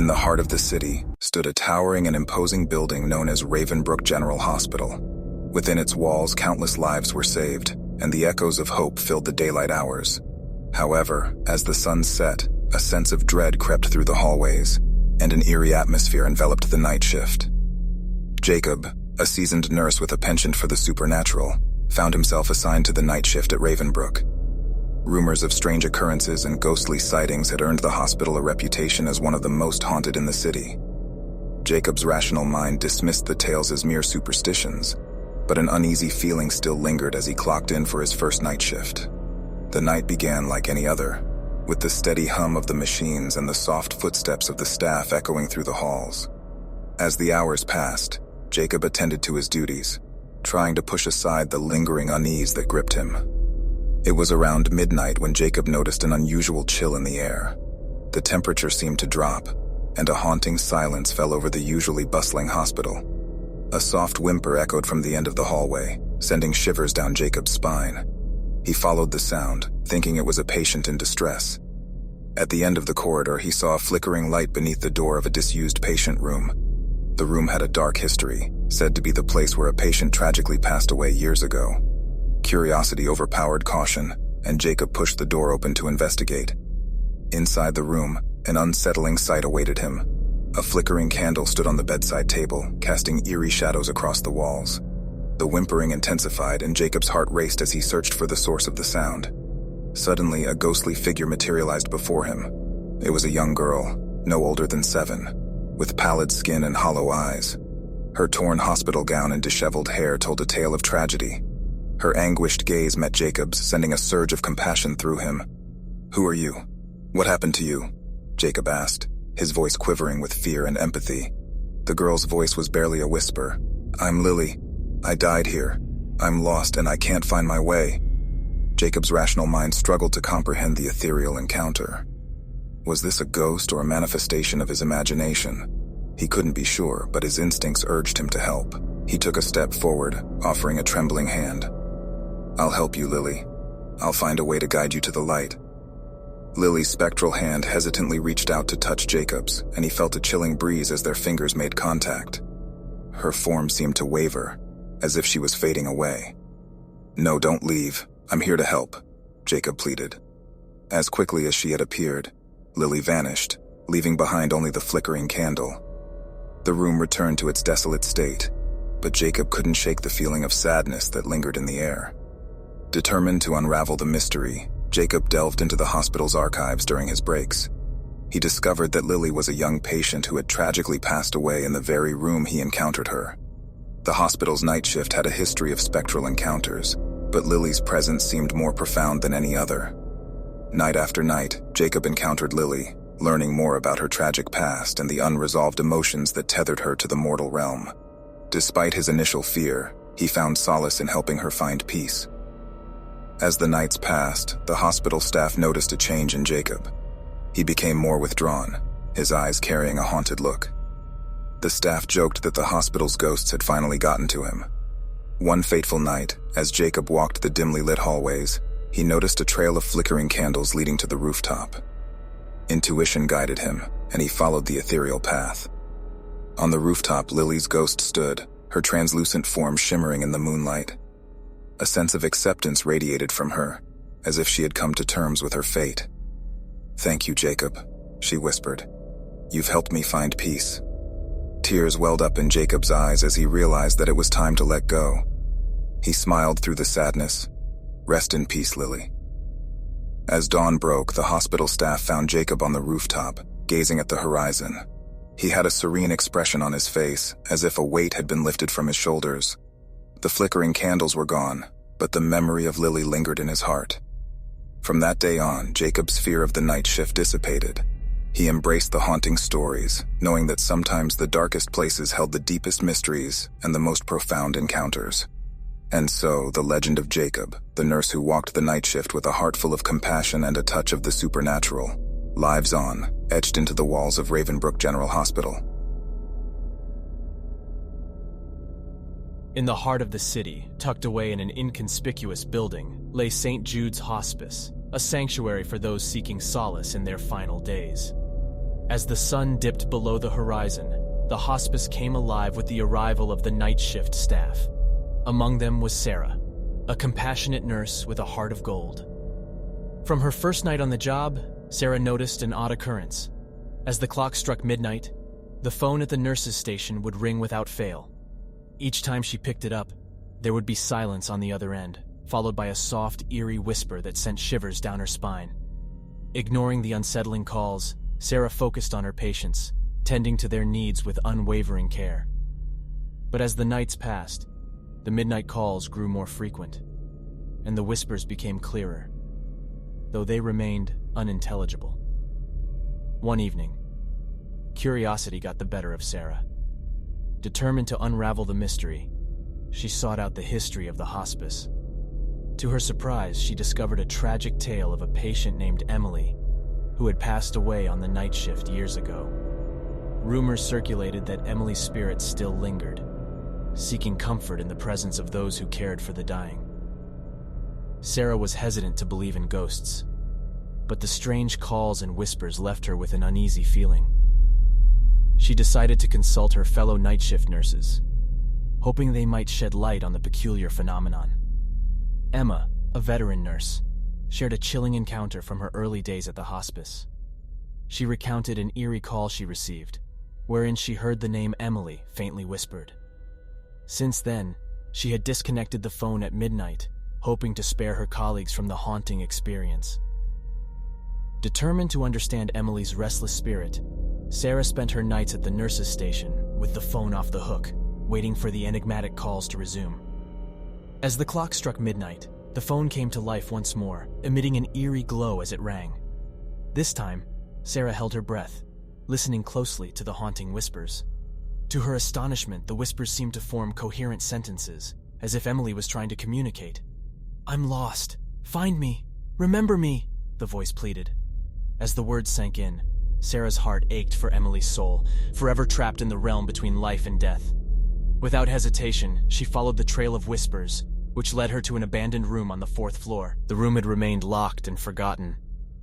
In the heart of the city stood a towering and imposing building known as Ravenbrook General Hospital. Within its walls, countless lives were saved, and the echoes of hope filled the daylight hours. However, as the sun set, a sense of dread crept through the hallways, and an eerie atmosphere enveloped the night shift. Jacob, a seasoned nurse with a penchant for the supernatural, found himself assigned to the night shift at Ravenbrook. Rumors of strange occurrences and ghostly sightings had earned the hospital a reputation as one of the most haunted in the city. Jacob's rational mind dismissed the tales as mere superstitions, but an uneasy feeling still lingered as he clocked in for his first night shift. The night began like any other, with the steady hum of the machines and the soft footsteps of the staff echoing through the halls. As the hours passed, Jacob attended to his duties, trying to push aside the lingering unease that gripped him. It was around midnight when Jacob noticed an unusual chill in the air. The temperature seemed to drop, and a haunting silence fell over the usually bustling hospital. A soft whimper echoed from the end of the hallway, sending shivers down Jacob's spine. He followed the sound, thinking it was a patient in distress. At the end of the corridor, he saw a flickering light beneath the door of a disused patient room. The room had a dark history, said to be the place where a patient tragically passed away years ago. Curiosity overpowered caution, and Jacob pushed the door open to investigate. Inside the room, an unsettling sight awaited him. A flickering candle stood on the bedside table, casting eerie shadows across the walls. The whimpering intensified, and Jacob's heart raced as he searched for the source of the sound. Suddenly, a ghostly figure materialized before him. It was a young girl, no older than 7, with pallid skin and hollow eyes. Her torn hospital gown and disheveled hair told a tale of tragedy. Her anguished gaze met Jacob's, sending a surge of compassion through him. "Who are you? What happened to you?" Jacob asked, his voice quivering with fear and empathy. The girl's voice was barely a whisper. "I'm Lily. I died here. I'm lost and I can't find my way." Jacob's rational mind struggled to comprehend the ethereal encounter. Was this a ghost or a manifestation of his imagination? He couldn't be sure, but his instincts urged him to help. He took a step forward, offering a trembling hand. "I'll help you, Lily. I'll find a way to guide you to the light." Lily's spectral hand hesitantly reached out to touch Jacob's, and he felt a chilling breeze as their fingers made contact. Her form seemed to waver, as if she was fading away. "No, don't leave. I'm here to help," Jacob pleaded. As quickly as she had appeared, Lily vanished, leaving behind only the flickering candle. The room returned to its desolate state, but Jacob couldn't shake the feeling of sadness that lingered in the air. Determined to unravel the mystery, Jacob delved into the hospital's archives during his breaks. He discovered that Lily was a young patient who had tragically passed away in the very room he encountered her. The hospital's night shift had a history of spectral encounters, but Lily's presence seemed more profound than any other. Night after night, Jacob encountered Lily, learning more about her tragic past and the unresolved emotions that tethered her to the mortal realm. Despite his initial fear, he found solace in helping her find peace. As the nights passed, the hospital staff noticed a change in Jacob. He became more withdrawn, his eyes carrying a haunted look. The staff joked that the hospital's ghosts had finally gotten to him. One fateful night, as Jacob walked the dimly lit hallways, he noticed a trail of flickering candles leading to the rooftop. Intuition guided him, and he followed the ethereal path. On the rooftop, Lily's ghost stood, her translucent form shimmering in the moonlight. A sense of acceptance radiated from her, as if she had come to terms with her fate. "Thank you, Jacob," she whispered. "You've helped me find peace." Tears welled up in Jacob's eyes as he realized that it was time to let go. He smiled through the sadness. "Rest in peace, Lily." As dawn broke, the hospital staff found Jacob on the rooftop, gazing at the horizon. He had a serene expression on his face, as if a weight had been lifted from his shoulders. The flickering candles were gone, but the memory of Lily lingered in his heart. From that day on, Jacob's fear of the night shift dissipated. He embraced the haunting stories, knowing that sometimes the darkest places held the deepest mysteries and the most profound encounters. And so, the legend of Jacob, the nurse who walked the night shift with a heart full of compassion and a touch of the supernatural, lives on, etched into the walls of Ravenbrook General Hospital. In the heart of the city, tucked away in an inconspicuous building, lay St. Jude's Hospice, a sanctuary for those seeking solace in their final days. As the sun dipped below the horizon, the hospice came alive with the arrival of the night shift staff. Among them was Sarah, a compassionate nurse with a heart of gold. From her first night on the job, Sarah noticed an odd occurrence. As the clock struck midnight, the phone at the nurse's station would ring without fail. Each time she picked it up, there would be silence on the other end, followed by a soft, eerie whisper that sent shivers down her spine. Ignoring the unsettling calls, Sarah focused on her patients, tending to their needs with unwavering care. But as the nights passed, the midnight calls grew more frequent, and the whispers became clearer, though they remained unintelligible. One evening, curiosity got the better of Sarah. Determined to unravel the mystery, she sought out the history of the hospice. To her surprise, she discovered a tragic tale of a patient named Emily, who had passed away on the night shift years ago. Rumors circulated that Emily's spirit still lingered, seeking comfort in the presence of those who cared for the dying. Sarah was hesitant to believe in ghosts, but the strange calls and whispers left her with an uneasy feeling. She decided to consult her fellow night shift nurses, hoping they might shed light on the peculiar phenomenon. Emma, a veteran nurse, shared a chilling encounter from her early days at the hospice. She recounted an eerie call she received, wherein she heard the name Emily faintly whispered. Since then, she had disconnected the phone at midnight, hoping to spare her colleagues from the haunting experience. Determined to understand Emily's restless spirit, Sarah spent her nights at the nurse's station with the phone off the hook, waiting for the enigmatic calls to resume. As the clock struck midnight, the phone came to life once more, emitting an eerie glow as it rang. This time, Sarah held her breath, listening closely to the haunting whispers. To her astonishment, the whispers seemed to form coherent sentences, as if Emily was trying to communicate. "I'm lost. Find me. Remember me," the voice pleaded. As the words sank in, Sarah's heart ached for Emily's soul, forever trapped in the realm between life and death. Without hesitation, she followed the trail of whispers, which led her to an abandoned room on the 4th floor. The room had remained locked and forgotten,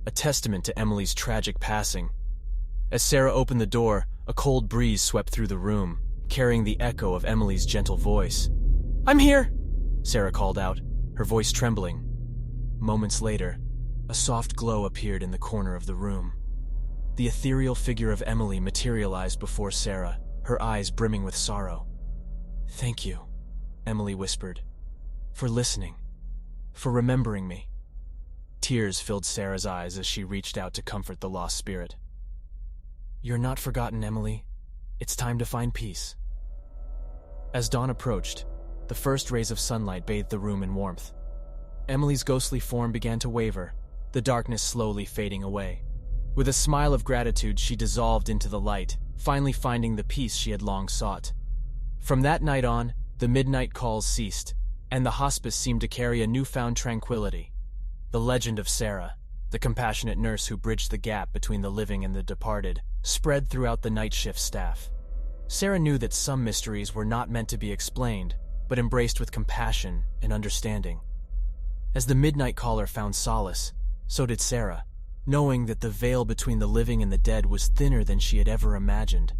a testament to Emily's tragic passing. As Sarah opened the door, a cold breeze swept through the room, carrying the echo of Emily's gentle voice. "I'm here," Sarah called out, her voice trembling. Moments later, a soft glow appeared in the corner of the room. The ethereal figure of Emily materialized before Sarah, her eyes brimming with sorrow. "Thank you," Emily whispered, "for listening, for remembering me." Tears filled Sarah's eyes as she reached out to comfort the lost spirit. "You're not forgotten, Emily. It's time to find peace." As dawn approached, the first rays of sunlight bathed the room in warmth. Emily's ghostly form began to waver, the darkness slowly fading away. With a smile of gratitude, she dissolved into the light, finally finding the peace she had long sought. From that night on, the midnight calls ceased, and the hospice seemed to carry a newfound tranquility. The legend of Sarah, the compassionate nurse who bridged the gap between the living and the departed, spread throughout the night shift staff. Sarah knew that some mysteries were not meant to be explained, but embraced with compassion and understanding. As the midnight caller found solace, so did Sarah, knowing that the veil between the living and the dead was thinner than she had ever imagined.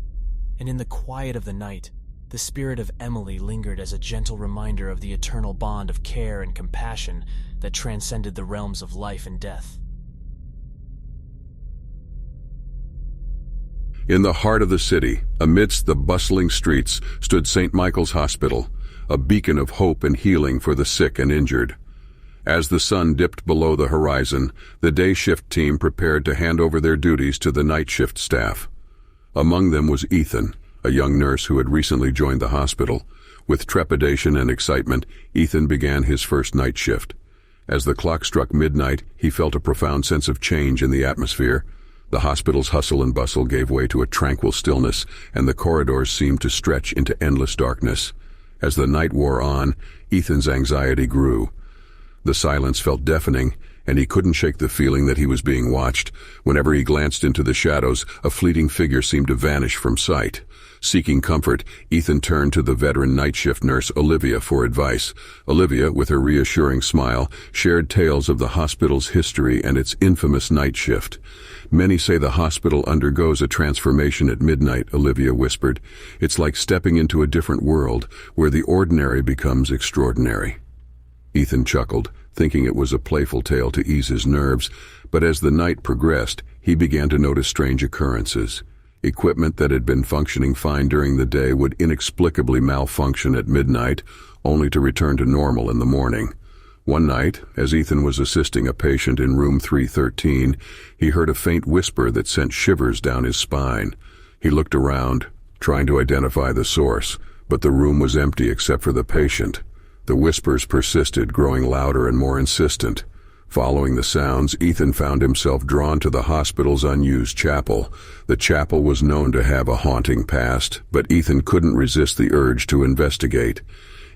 And in the quiet of the night, the spirit of Emily lingered as a gentle reminder of the eternal bond of care and compassion that transcended the realms of life and death. In the heart of the city, amidst the bustling streets, stood St. Michael's Hospital, a beacon of hope and healing for the sick and injured. As the sun dipped below the horizon, the day shift team prepared to hand over their duties to the night shift staff. Among them was Ethan, a young nurse who had recently joined the hospital. With trepidation and excitement, Ethan began his first night shift. As the clock struck midnight, he felt a profound sense of change in the atmosphere. The hospital's hustle and bustle gave way to a tranquil stillness, and the corridors seemed to stretch into endless darkness. As the night wore on, Ethan's anxiety grew. The silence felt deafening, and he couldn't shake the feeling that he was being watched. Whenever he glanced into the shadows, a fleeting figure seemed to vanish from sight. Seeking comfort, Ethan turned to the veteran night shift nurse Olivia for advice. Olivia, with her reassuring smile, shared tales of the hospital's history and its infamous night shift. "Many say the hospital undergoes a transformation at midnight," Olivia whispered. "It's like stepping into a different world, where the ordinary becomes extraordinary." Ethan chuckled, thinking it was a playful tale to ease his nerves, but as the night progressed, he began to notice strange occurrences. Equipment that had been functioning fine during the day would inexplicably malfunction at midnight, only to return to normal in the morning. One night, as Ethan was assisting a patient in room 313, he heard a faint whisper that sent shivers down his spine. He looked around, trying to identify the source, but the room was empty except for the patient. The whispers persisted, growing louder and more insistent. Following the sounds, Ethan found himself drawn to the hospital's unused chapel. The chapel was known to have a haunting past, but Ethan couldn't resist the urge to investigate.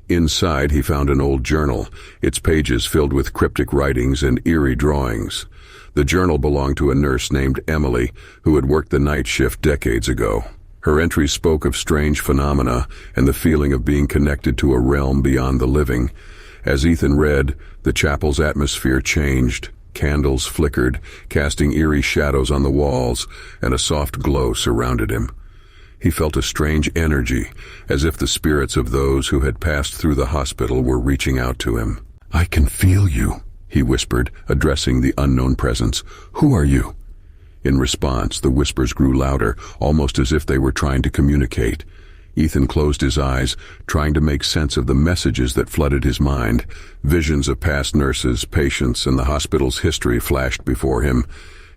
Inside, he found an old journal, its pages filled with cryptic writings and eerie drawings. The journal belonged to a nurse named Emily, who had worked the night shift decades ago. Her entries spoke of strange phenomena and the feeling of being connected to a realm beyond the living. As Ethan read, the chapel's atmosphere changed. Candles flickered, casting eerie shadows on the walls, and a soft glow surrounded him. He felt a strange energy, as if the spirits of those who had passed through the hospital were reaching out to him. "I can feel you," he whispered, addressing the unknown presence. "Who are you?" In response, the whispers grew louder, almost as if they were trying to communicate. Ethan closed his eyes, trying to make sense of the messages that flooded his mind. Visions of past nurses, patients, and the hospital's history flashed before him.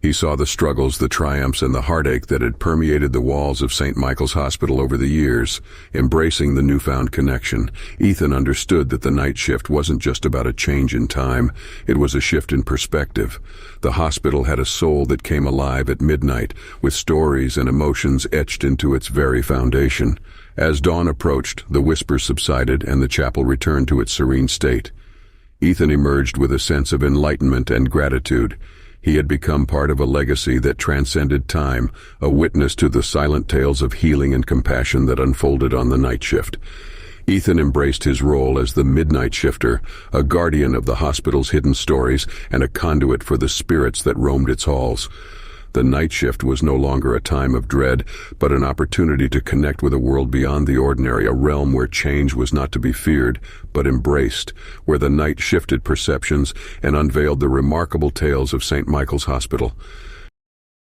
He saw the struggles, the triumphs, and the heartache that had permeated the walls of St. Michael's Hospital over the years. Embracing the newfound connection, Ethan understood that the night shift wasn't just about a change in time, it was a shift in perspective. The hospital had a soul that came alive at midnight, with stories and emotions etched into its very foundation. As dawn approached, the whispers subsided and the chapel returned to its serene state. Ethan emerged with a sense of enlightenment and gratitude. He had become part of a legacy that transcended time, a witness to the silent tales of healing and compassion that unfolded on the night shift. Ethan embraced his role as the midnight shifter, a guardian of the hospital's hidden stories and a conduit for the spirits that roamed its halls. The night shift was no longer a time of dread, but an opportunity to connect with a world beyond the ordinary, a realm where change was not to be feared, but embraced, where the night shifted perceptions and unveiled the remarkable tales of St. Michael's Hospital.